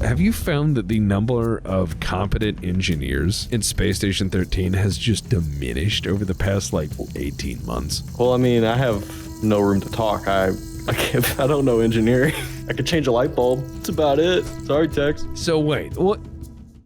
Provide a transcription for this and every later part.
have you found that the number of competent engineers in Space Station 13 has just diminished over the past, 18 months? Well, I mean, I have no room to talk. I don't know engineering. I could change a light bulb. That's about it. Sorry, Tex. So wait, what?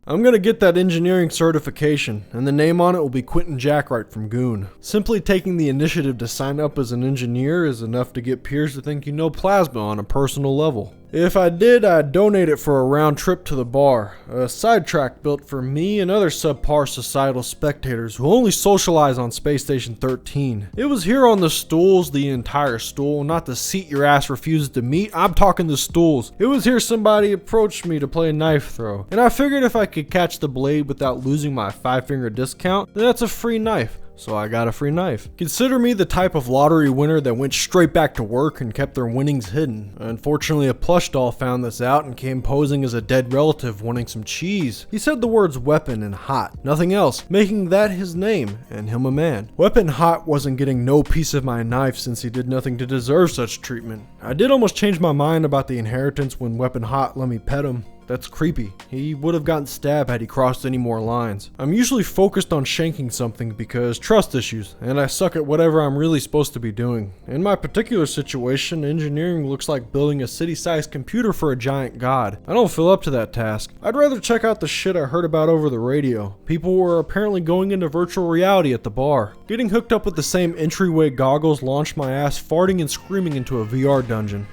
I'm gonna get that engineering certification, and the name on it will be Quentin Jackwright from Goon. Simply taking the initiative to sign up as an engineer is enough to get peers to think you know plasma on a personal level. If I did, I'd donate it for a round trip to the bar, a sidetrack built for me and other subpar societal spectators who only socialize on Space Station 13. It was here on the stools, the entire stool, not the seat your ass refuses to meet. I'm talking the stools. It was here somebody approached me to play knife throw, and I figured if I could catch the blade without losing my 5-finger discount, then that's a free knife. So I got a free knife. Consider me the type of lottery winner that went straight back to work and kept their winnings hidden. Unfortunately, a plush doll found this out and came posing as a dead relative wanting some cheese. He said the words weapon and hot, nothing else, making that his name and him a man. Weapon Hot wasn't getting no piece of my knife since he did nothing to deserve such treatment. I did almost change my mind about the inheritance when Weapon Hot let me pet him. That's creepy. He would have gotten stabbed had he crossed any more lines. I'm usually focused on shanking something because trust issues, and I suck at whatever I'm really supposed to be doing. In my particular situation, engineering looks like building a city-sized computer for a giant god. I don't feel up to that task. I'd rather check out the shit I heard about over the radio. People were apparently going into virtual reality at the bar. Getting hooked up with the same entryway goggles launched my ass farting and screaming into a VR dungeon.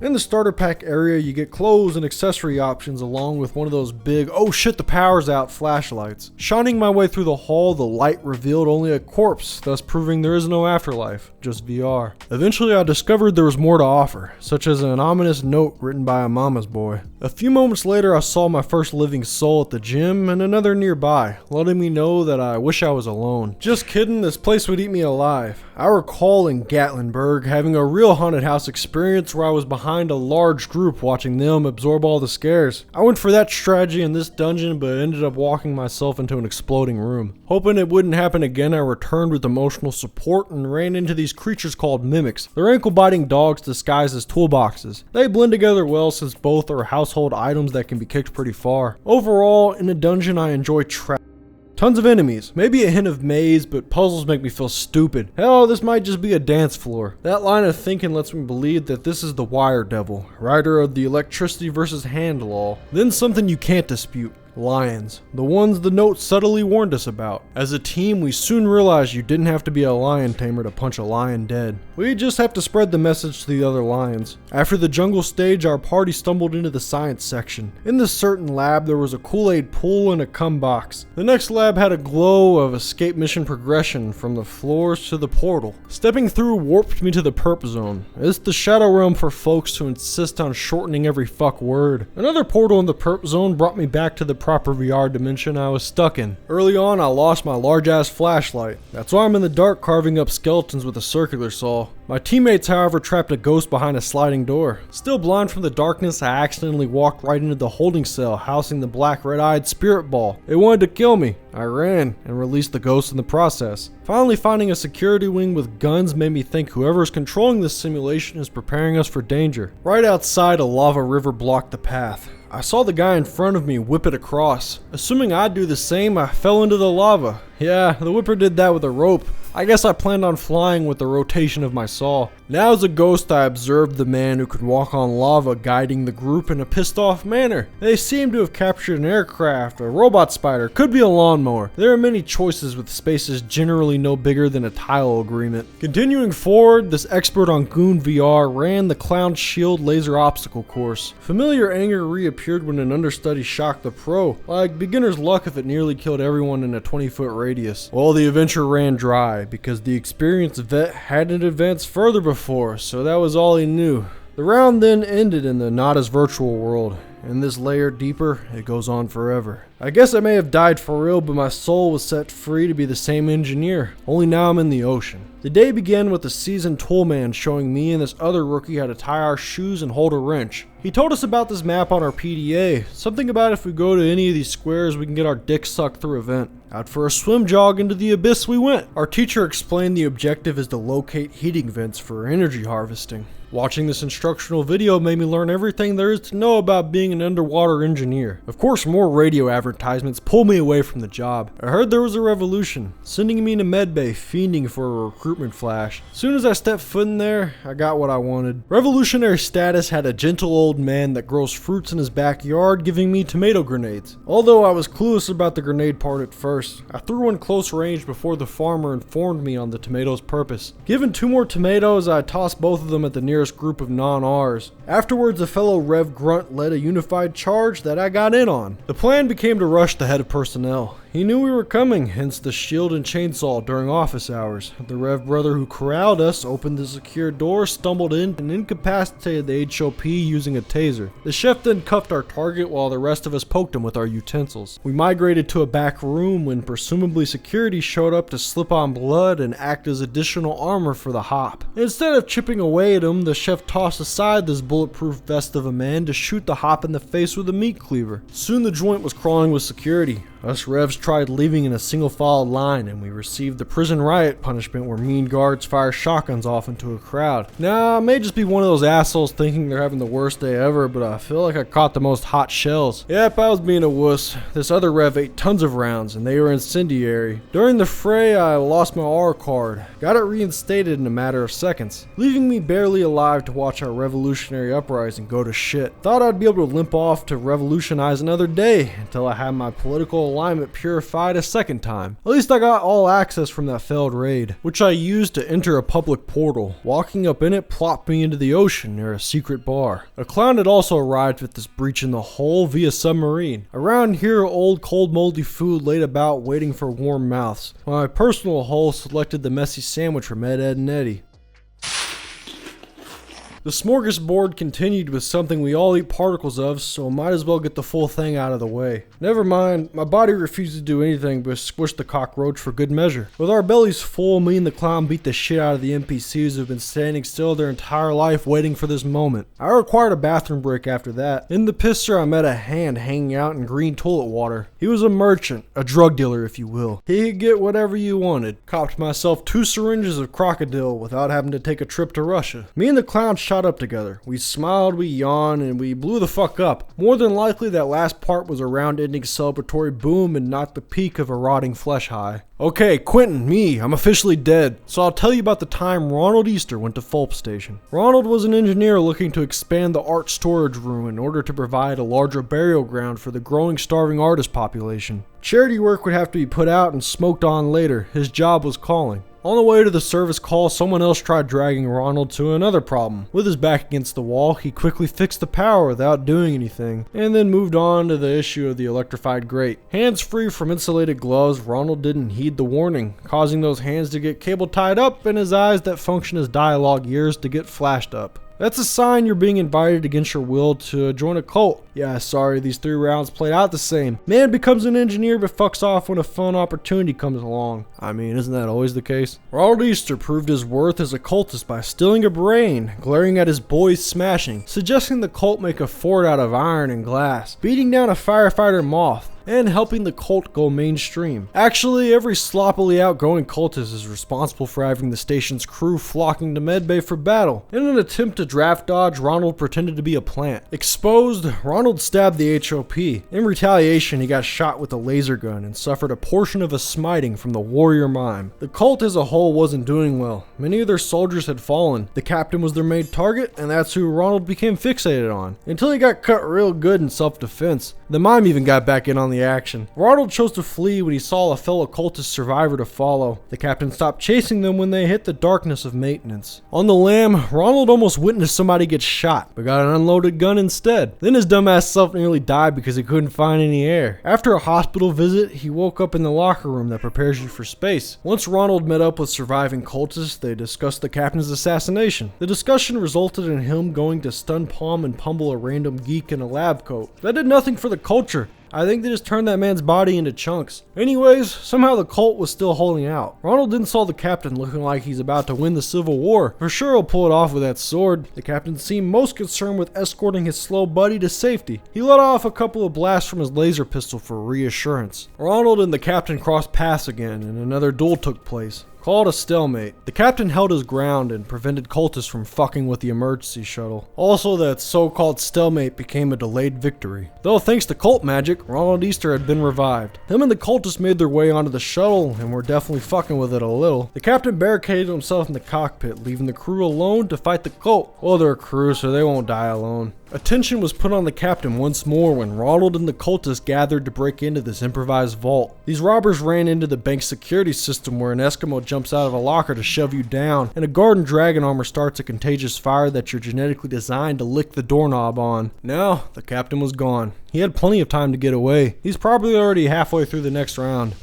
In the starter pack area, you get clothes and accessory options along with one of those big, oh shit the power's out flashlights. Shining my way through the hall, the light revealed only a corpse, thus proving there is no afterlife, just VR. Eventually I discovered there was more to offer, such as an ominous note written by a mama's boy. A few moments later I saw my first living soul at the gym and another nearby, letting me know that I wish I was alone. Just kidding, this place would eat me alive. I recall in Gatlinburg having a real haunted house experience where I was behind a large group watching them absorb all the scares. I went for that strategy in this dungeon but ended up walking myself into an exploding room. Hoping it wouldn't happen again, I returned with emotional support and ran into these creatures called mimics. They're ankle-biting dogs disguised as toolboxes. They blend together well since both are household items that can be kicked pretty far. Overall, in a dungeon I enjoy tons of enemies, maybe a hint of maze, but puzzles make me feel stupid. Hell, this might just be a dance floor. That line of thinking lets me believe that this is the Wire Devil, writer of the electricity versus hand law. Then something you can't dispute. Lions. The ones the note subtly warned us about. As a team, we soon realized you didn't have to be a lion tamer to punch a lion dead. We just have to spread the message to the other lions. After the jungle stage, our party stumbled into the science section. In this certain lab, there was a Kool-Aid pool and a cum box. The next lab had a glow of escape mission progression from the floors to the portal. Stepping through warped me to the perp zone. It's the shadow realm for folks who insist on shortening every fuck word. Another portal in the perp zone brought me back to the proper VR dimension I was stuck in. Early on, I lost my large ass flashlight. That's why I'm in the dark carving up skeletons with a circular saw. My teammates, however, trapped a ghost behind a sliding door. Still blind from the darkness, I accidentally walked right into the holding cell housing the black red-eyed spirit ball. It wanted to kill me. I ran and released the ghost in the process. Finally finding a security wing with guns made me think whoever is controlling this simulation is preparing us for danger. Right outside, a lava river blocked the path. I saw the guy in front of me whip it across. Assuming I'd do the same, I fell into the lava. Yeah, the whipper did that with a rope. I guess I planned on flying with the rotation of my saw. Now as a ghost, I observed the man who could walk on lava guiding the group in a pissed off manner. They seem to have captured an aircraft, a robot spider, could be a lawnmower. There are many choices with spaces generally no bigger than a tile agreement. Continuing forward, this expert on Goon VR ran the Clown Shield laser obstacle course. Familiar anger reappeared when an understudy shocked the pro, like beginner's luck if it nearly killed everyone in a 20-foot radius. Well, the adventure ran dry because the experienced vet hadn't advanced further before, so that was all he knew. The round then ended in the not as virtual world. In this layer deeper, it goes on forever. I guess I may have died for real, but my soul was set free to be the same engineer, only now I'm in the ocean. The day began with a seasoned toolman showing me and this other rookie how to tie our shoes and hold a wrench. He told us about this map on our PDA, something about if we go to any of these squares we can get our dick sucked through a vent. Out for a swim jog into the abyss we went. Our teacher explained the objective is to locate heating vents for energy harvesting. Watching this instructional video made me learn everything there is to know about being an underwater engineer. Of course, more radio advertisements pulled me away from the job. I heard there was a revolution, sending me to medbay fiending for a recruitment flash. Soon as I stepped foot in there, I got what I wanted. Revolutionary status had a gentle old man that grows fruits in his backyard giving me tomato grenades. Although I was clueless about the grenade part at first, I threw one close range before the farmer informed me on the tomato's purpose. Given 2 more tomatoes, I tossed both of them at the nearest group of non-Rs. Afterwards, a fellow Rev Grunt led a unified charge that I got in on. The plan became to rush the head of personnel. He knew we were coming, hence the shield and chainsaw during office hours. The Rev brother who corralled us opened the secure door, stumbled in, and incapacitated the HOP using a taser. The chef then cuffed our target while the rest of us poked him with our utensils. We migrated to a back room when presumably security showed up to slip on blood and act as additional armor for the hop. Instead of chipping away at him, the chef tossed aside this bulletproof vest of a man to shoot the hop in the face with a meat cleaver. Soon the joint was crawling with security. Us Revs tried leaving in a single file line, and we received the prison riot punishment where mean guards fire shotguns off into a crowd. Now, I may just be one of those assholes thinking they're having the worst day ever, but I feel like I caught the most hot shells. Yep, I was being a wuss. This other Rev ate tons of rounds, and they were incendiary. During the fray, I lost my R card. Got it reinstated in a matter of seconds, leaving me barely alive to watch our revolutionary uprising go to shit. Thought I'd be able to limp off to revolutionize another day until I had my political alignment purified a second time. At least I got all access from that failed raid, which I used to enter a public portal. Walking up in it plopped me into the ocean near a secret bar. A clown had also arrived with this breach in the hull via submarine. Around here, old cold moldy food laid about waiting for warm mouths. My personal hull selected the messy sandwich from Ed, Ed, and Eddie. The smorgasbord continued with something we all eat particles of, so might as well get the full thing out of the way. Never mind, my body refused to do anything but squish the cockroach for good measure. With our bellies full, me and the clown beat the shit out of the NPCs who've been standing still their entire life waiting for this moment. I required a bathroom break after that. In the pisser, I met a hand hanging out in green toilet water. He was a merchant, a drug dealer if you will. He could get whatever you wanted. Copped myself 2 syringes of crocodile without having to take a trip to Russia. Me and the clown shot up together. We smiled, we yawned, and we blew the fuck up. More than likely that last part was a round-ending celebratory boom and not the peak of a rotting flesh high. Okay, Quentin, me, I'm officially dead. So I'll tell you about the time Ronald Easter went to Fulp Station. Ronald was an engineer looking to expand the art storage room in order to provide a larger burial ground for the growing starving artist population. Charity work would have to be put out and smoked on later. His job was calling. On the way to the service call, someone else tried dragging Ronald to another problem. With his back against the wall, he quickly fixed the power without doing anything, and then moved on to the issue of the electrified grate. Hands free from insulated gloves, Ronald didn't heed the warning, causing those hands to get cable tied up and his eyes that function as dialogue ears to get flashed up. That's a sign you're being invited against your will to join a cult. Yeah, sorry, these 3 rounds played out the same. Man becomes an engineer but fucks off when a fun opportunity comes along. I mean, isn't that always the case? Ronald Easter proved his worth as a cultist by stealing a brain, glaring at his boys smashing, suggesting the cult make a fort out of iron and glass, beating down a firefighter moth, and helping the cult go mainstream. Actually, every sloppily outgoing cultist is responsible for having the station's crew flocking to medbay for battle. In an attempt to draft dodge, Ronald pretended to be a plant. Exposed, Ronald stabbed the HOP. In retaliation, he got shot with a laser gun and suffered a portion of a smiting from the warrior mime. The cult as a whole wasn't doing well. Many of their soldiers had fallen. The captain was their main target, and that's who Ronald became fixated on. Until he got cut real good in self-defense. The mime even got back in on the action. Ronald chose to flee when he saw a fellow cultist survivor to follow. The captain stopped chasing them when they hit the darkness of maintenance. On the lam, Ronald almost witnessed somebody get shot, but got an unloaded gun instead. Then his dumbass self nearly died because he couldn't find any air. After a hospital visit, he woke up in the locker room that prepares you for space. Once Ronald met up with surviving cultists, they discussed the captain's assassination. The discussion resulted in him going to stun palm and pummel a random geek in a lab coat. That did nothing for the culture. I think they just turned that man's body into chunks. Anyways, somehow the cult was still holding out. Ronald then saw the captain looking like he's about to win the Civil War. For sure he'll pull it off with that sword. The captain seemed most concerned with escorting his slow buddy to safety. He let off a couple of blasts from his laser pistol for reassurance. Ronald and the captain crossed paths again, and another duel took place. Called a stalemate. The captain held his ground and prevented cultists from fucking with the emergency shuttle. Also, that so-called stalemate became a delayed victory. Though thanks to cult magic, Ronald Easter had been revived. Him and the cultists made their way onto the shuttle and were definitely fucking with it a little. The captain barricaded himself in the cockpit, leaving the crew alone to fight the cult. Well, they're a crew, so they won't die alone. Attention was put on the captain once more when Ronald and the cultists gathered to break into this improvised vault. These robbers ran into the bank's security system where an Eskimo jumps out of a locker to shove you down, and a guard in dragon armor starts a contagious fire that you're genetically designed to lick the doorknob on. Now, the captain was gone. He had plenty of time to get away. He's probably already halfway through the next round.